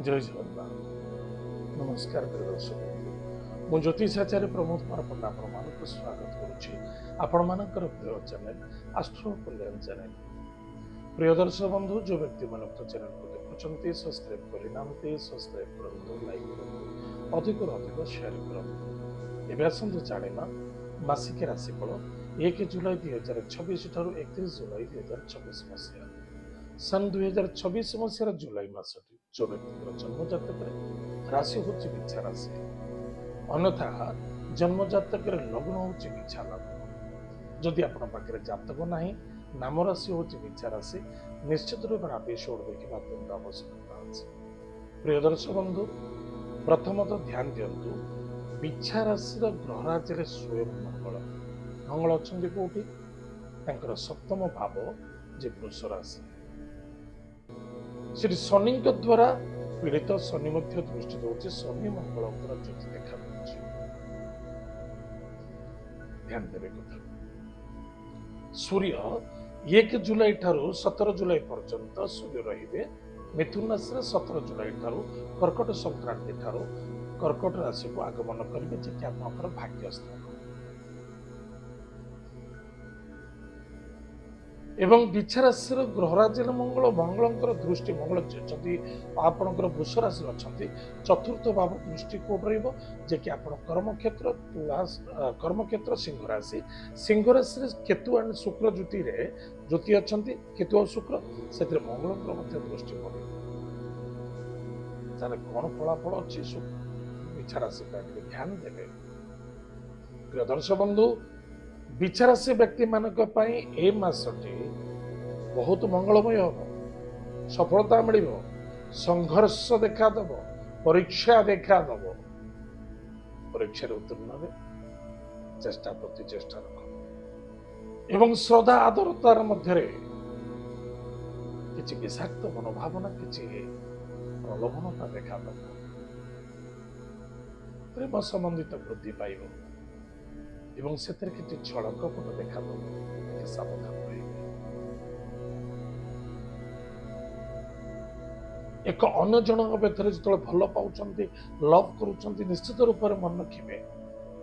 जय जगन्नाथ। नमस्कार प्रिय दर्शक बंधु, ମୁଁ ଜ୍ୟୋତିଷାଚାର୍ଯ୍ୟ ପ୍ରମୋଦ କୁମାର ପଣ୍ଡା ଆପଣମାନଙ୍କୁ ସ୍ୱାଗତ କରୁଛି ଆପଣମାନଙ୍କର ପ୍ରିୟ ଚ୍ୟାନେଲ ଆଷ୍ଟ୍ରୋ କଲ୍ୟାଣ ଚ୍ୟାନେଲ। ପ୍ରିୟ ଦର୍ଶକ ବନ୍ଧୁ, ଯେଉଁ ବ୍ୟକ୍ତିମାନେ ଉକ୍ତ ଚ୍ୟାନେଲକୁ ଦେଖୁଛନ୍ତି ସବସ୍କ୍ରାଇବ୍ କରିନାହାନ୍ତି ସବସ୍କ୍ରାଇବ୍ କରନ୍ତୁ, ଲାଇକ୍ କରନ୍ତୁ, ଅଧିକରୁ ଅଧିକ ସେୟାର କରନ୍ତୁ। ଏବେ ଆସନ୍ତୁ ଜାଣିବା ମାସିକ ରାଶିଫଳ 1 ଜୁଲାଇ 2026 ଠାରୁ 31 ଜୁଲାଇ 2026 ମସିହା। ସନ୍ 2026 ମସିହାର ଜୁଲାଇ ମାସଟି ଯେଉଁ ବ୍ୟକ୍ତିଙ୍କର ଜନ୍ମ ଜାତକରେ ରାଶି ହେଉଛି ବିଛା ରାଶି, ଅନ୍ୟଥା ଜନ୍ମ ଜାତକରେ ଲଗ୍ନ ହେଉଛି ବିଛା ଲଗ୍ନ। ଯଦି ଆପଣଙ୍କ ପାଖରେ ଜାତକ ନାହିଁ, ନାମ ରାଶି ହେଉଛି ବିଛା ରାଶି, ନିଶ୍ଚିତ ରୂପେ ଏପିସୋଡ ଦେଖିବା ଅତ୍ୟନ୍ତ ଆବଶ୍ୟକତା ଅଛି। ପ୍ରିୟ ଦର୍ଶକ ବନ୍ଧୁ, ପ୍ରଥମତଃ ଧ୍ୟାନ ଦିଅନ୍ତୁ ବିଛା ରାଶିର ଗ୍ରହରାଜିରେ ସ୍ୱୟଂ ମଙ୍ଗଳ। ମଙ୍ଗଳ ଅଛନ୍ତି କୋଉଠି? ତାଙ୍କର ସପ୍ତମ ଭାବ ଯେ ବୃଷ ରାଶି। ଶ୍ରୀ ଶନିଙ୍କ ଦ୍ୱାରା ପୀଡ଼ିତ ଶନି ମଧ୍ୟ ଦୃଷ୍ଟି ଦେଉଛି, ଶନି ମଙ୍ଗଳଙ୍କର ଜ୍ୟୋତି ଦେଖାଯାଉଛି। ଧ୍ୟାନ ଦେବେ କଥା। ସୂର୍ଯ୍ୟ 1 ଜୁଲାଇ ଠାରୁ 17 ଜୁଲାଇ ପର୍ଯ୍ୟନ୍ତ ସୂର୍ଯ୍ୟ ରହିବେ ମିଥୁନ ରାଶିରେ। 17 ଜୁଲାଇ ଠାରୁ କର୍କଟ ସଂକ୍ରାନ୍ତି ଠାରୁ କର୍କଟ ରାଶିକୁ ଆଗମନ କରିବେ, ଯେକି ଆପଣଙ୍କର ଭାଗ୍ୟ ସ୍ଥାନ। ଏବଂ ବିଛା ରାଶିର ଗ୍ରହରାଜିର ମଙ୍ଗଳ, ମଙ୍ଗଳଙ୍କର ଦୃଷ୍ଟି, ମଙ୍ଗଳ ଯଦି ଆପଣଙ୍କର ବୃଷ ରାଶି ଅଛନ୍ତି, ଚତୁର୍ଥ ଭାବ ଦୃଷ୍ଟି କୋଉଠି ରହିବ? ଯେ କି ଆପଣ କର୍ମକ୍ଷେତ୍ର, କର୍ମକ୍ଷେତ୍ର ସିଂହ ରାଶି। ସିଂହ ରାଶିରେ କେତୁ ଆଣ୍ଡ ଶୁକ୍ର ଜ୍ୟୋତି ଅଛନ୍ତି, କେତୁ ଆଉ ଶୁକ୍ର, ସେଥିରେ ମଙ୍ଗଳଙ୍କର ମଧ୍ୟ ଦୃଷ୍ଟି ପଡ଼ିବ। ତାହେଲେ କଣ ଫଳାଫଳ ଅଛି ବିଛା ରାଶି ପାଇଁ ଟିକେ ଧ୍ୟାନ ଦେବେ। ପ୍ରିୟ ଦର୍ଶକ ବନ୍ଧୁ, ବିଛା ରାଶି ବ୍ୟକ୍ତି ମାନଙ୍କ ପାଇଁ ଏ ମାସଟି ବହୁତ ମଙ୍ଗଳମୟ ହବ। ସଫଳତା ମିଳିବ, ସଂଘର୍ଷ ଦେଖାଦେବ, ପରୀକ୍ଷା ଦେଖାଦେବ। ପରୀକ୍ଷାରେ ଉତ୍ତୀର୍ଣ୍ଣ ହେବେ, ଚେଷ୍ଟା ପ୍ରତି ଚେଷ୍ଟା ରଖ ଏବଂ ଶ୍ରଦ୍ଧା ଆଦରତାର ମଧ୍ୟରେ କିଛି ବିଷାକ୍ତ ମନୋଭାବନା, କିଛି ପ୍ରଲୋଭନତା ଦେଖାଦେବ। ପ୍ରେମ ସମ୍ବନ୍ଧିତ ବୃଦ୍ଧି ପାଇବ ଏବଂ ସେଥିରେ କିଛି ଛଳ କପଟ ଦେଖାଦେବ, ଟିକେ ସାବଧାନ ରହିବେ। ଏକ ଅନ୍ୟ ଜଣଙ୍କ ଭିତରେ ଯେତେବେଳେ ଭଲ ପାଉଛନ୍ତି, ଲଭ୍ କରୁଛନ୍ତି, ନିଶ୍ଚିତ ରୂପରେ ମନେ ରଖିବେ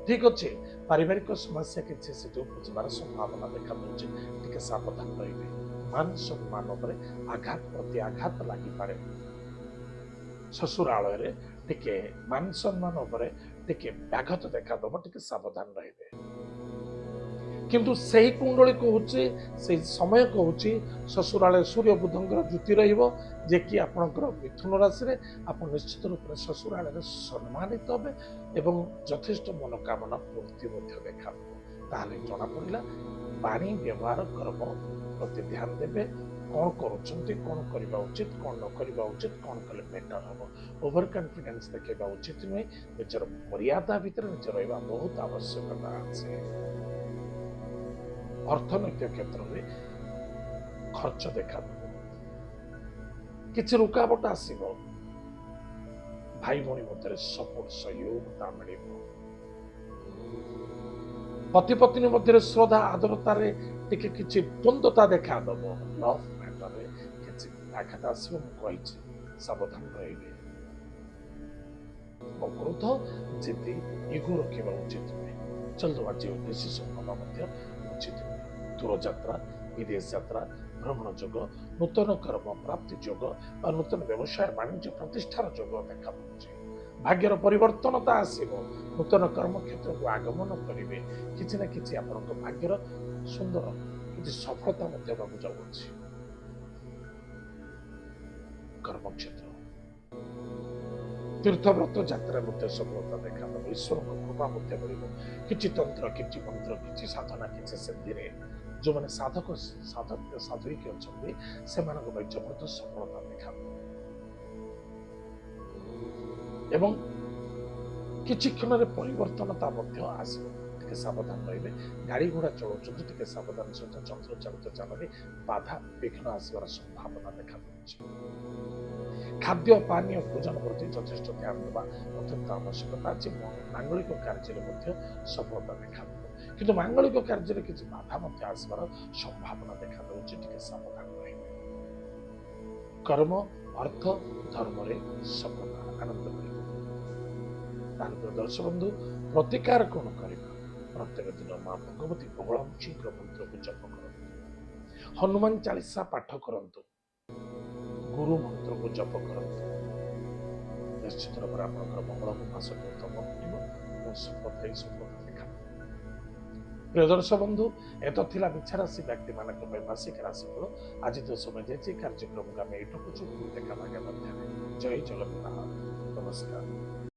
ଠିକ ଅଛି ପାରିବାରିକ ସମସ୍ୟା କିଛି ସେଠି ଉପୁଜିବାର ସମ୍ଭାବନା ଦେଖାଯାଉଛି, ଟିକେ ସାବଧାନ ରହିବେ। ମାନ ସମ୍ମାନ ଉପରେ ଆଘାତ ପ୍ରତି ଆଘାତ ଲାଗିପାରେ। ଶ୍ୱଶୁରାଳୟରେ ଟିକେ ମାନ ସମ୍ମାନ ଉପରେ ଟିକେ ବ୍ୟାଘାତ ଦେଖାଦେବ, ଟିକେ ସାବଧାନ ରହିବେ। କିନ୍ତୁ ସେହି କୁଣ୍ଡଳୀ କହୁଛି, ସେଇ ସମୟ କହୁଛି ଶ୍ୱଶୁରାଳୟ ସୂର୍ଯ୍ୟ ବୁଧଙ୍କର ଜ୍ୟୋତି ରହିବ, ଯେ କି ଆପଣଙ୍କର ମିଥୁନ ରାଶିରେ। ଆପଣ ନିଶ୍ଚିତ ରୂପରେ ଶ୍ୱଶୁରାଳୟରେ ସମ୍ମାନିତ ହେବେ ଏବଂ ଯଥେଷ୍ଟ ମନୋକାମନା ପୂର୍ତ୍ତି ମଧ୍ୟ ଦେଖାଦେବ। ତାହେଲେ ଜଣାପଡ଼ିଲା ପାଣି ବ୍ୟବହାର କର୍ମ ପ୍ରତି ଧ୍ୟାନ ଦେବେ। କଣ କରୁଛନ୍ତି, କଣ କରିବା ଉଚିତ, କଣ ନ କରିବା ଉଚିତ, କଣ କଲେ ବେଟର ହବ। ଓଭର କନଫିଡେନ୍ସ ଦେଖେଇବା ଉଚିତ ନୁହେଁ। ନିଜର ମର୍ଯ୍ୟାଦା ଭିତରେ ନିଜେ ରହିବା ବହୁତ ଆବଶ୍ୟକତା ଅଛି। ଅର୍ଥନୈତିକ କ୍ଷେତ୍ରରେ ଖର୍ଚ୍ଚ ଦେଖାଦେବ, କିଛି ରୁକାବଟ ଆସିବ। ଭାଇ ଭଉଣୀ ମଧ୍ୟରେ ସପୋର୍ଟ ସହଯୋଗତା ମିଳିବ। ପତି ପତ୍ନୀ ମଧ୍ୟରେ ଶ୍ରଦ୍ଧା ଆଦରତାରେ ଟିକେ କିଛି ଦ୍ୱନ୍ଦ୍ୱତା ଦେଖାଦେବ। ଲଭ୍ ମ୍ୟାଟରରେ କିଛି ଆଘାତ ଆସିବ, ମୁଁ କହିଛି ସାବଧାନ ରହିବେ। ଅକ୍ରୋଧ ଜିଦ୍ଦି ଇଗୋ ରଖିବା ଉଚିତ ନୁହେଁ। ଜଲ୍ଦବାଜି ଡିସିସନ ନେବା ମଧ୍ୟ ଉଚିତ ନୁହେଁ। ଦୂରଯାତ୍ରା, ବିଦେଶ ଯାତ୍ରା, ଭ୍ରମଣ ଯୋଗ, ନୂତନ କର୍ମ ପ୍ରାପ୍ତି ଯୋଗ ବା ନୂତନ ବ୍ୟବସାୟ ବାଣିଜ୍ୟ ପ୍ରତିଷ୍ଠାର ଯୋଗ ଦେଖାଯାଉଛି। ଭାଗ୍ୟର ପରିବର୍ତ୍ତନତା ଆସିବ, ନୂତନ କର୍ମକ୍ଷେତ୍ରକୁ ଆଗମନ କରିବେ। କିଛି ନା କିଛି ଆପଣଙ୍କ ଭାଗ୍ୟର ସୁନ୍ଦର କିଛି ସଫଳତା ମଧ୍ୟ ହେବାକୁ ଯାଉଅଛି। କର୍ମକ୍ଷେତ୍ର, ତୀର୍ଥବ୍ରତ ଯାତ୍ରା ମଧ୍ୟ ସଫଳତା ଦେଖାଦେବ, ଈଶ୍ୱରଙ୍କ କୃପା ମଧ୍ୟ ମିଳିବ। କିଛି ତନ୍ତ୍ର, କିଛି ମନ୍ତ୍ର, କିଛି ସାଧନା, କିଛି ସିଦ୍ଧିରେ ଯେଉଁମାନେ ସାଧୁଇକି ଅଛନ୍ତି, ସେମାନଙ୍କ ପାଇଁ ଜବରଦସ୍ତ ସଫଳତା ଦେଖାଦେବ। ଏବଂ କିଛି କ୍ଷଣରେ ପରିବର୍ତ୍ତନତା ମଧ୍ୟ ଆସିବ, ଟିକେ ସାବଧାନ ରହିବେ। ଗାଡ଼ି ଘୋଡ଼ା ଚଳାଉଛନ୍ତି, ଟିକେ ସାବଧାନ ସହିତ ଯନ୍ତ୍ର ଚାଳିତ ଯାନରେ ବାଧା ବିଘ୍ନ ଆସିବାର ସମ୍ଭାବନା ଦେଖାଯାଉଛି। ଖାଦ୍ୟ ପାନୀୟ ଭୋଜନ ପ୍ରତି ଯଥେଷ୍ଟ ଧ୍ୟାନ ଦେବା ଅତ୍ୟନ୍ତ ଆବଶ୍ୟକତା ଅଛି। ମାଙ୍ଗଳିକ କାର୍ଯ୍ୟରେ ମଧ୍ୟ ସଫଳତା ଦେଖାଦେବ, କିନ୍ତୁ ମାଙ୍ଗଳିକ କାର୍ଯ୍ୟରେ କିଛି ବାଧା ମଧ୍ୟ ଆସିବାର ସମ୍ଭାବନା ଦେଖାଯାଉଛି, ଟିକେ ସାବଧାନ ରହିବେ। କର୍ମ अर्थ धर्म सफलता आनंद कर दर्शक बंधु प्रतिकार कौन कर प्रत्येक दिन माँ भगवती बगलामुखी मंत्र को जप कर हनुमान चालीसा पाठ करंतु गुरु मंत्र को जप करंतु निश्चित भाव आप मंगल मास उत्तम सफलता सफलता देखा प्रिय दर्शक बंधु एत थिला मिछा राशि व्यक्ति मानक मासिक राशिफल आज तो समय जाइए कार्यक्रम को आम एठू देखा जय जगन्नाथ नमस्कार।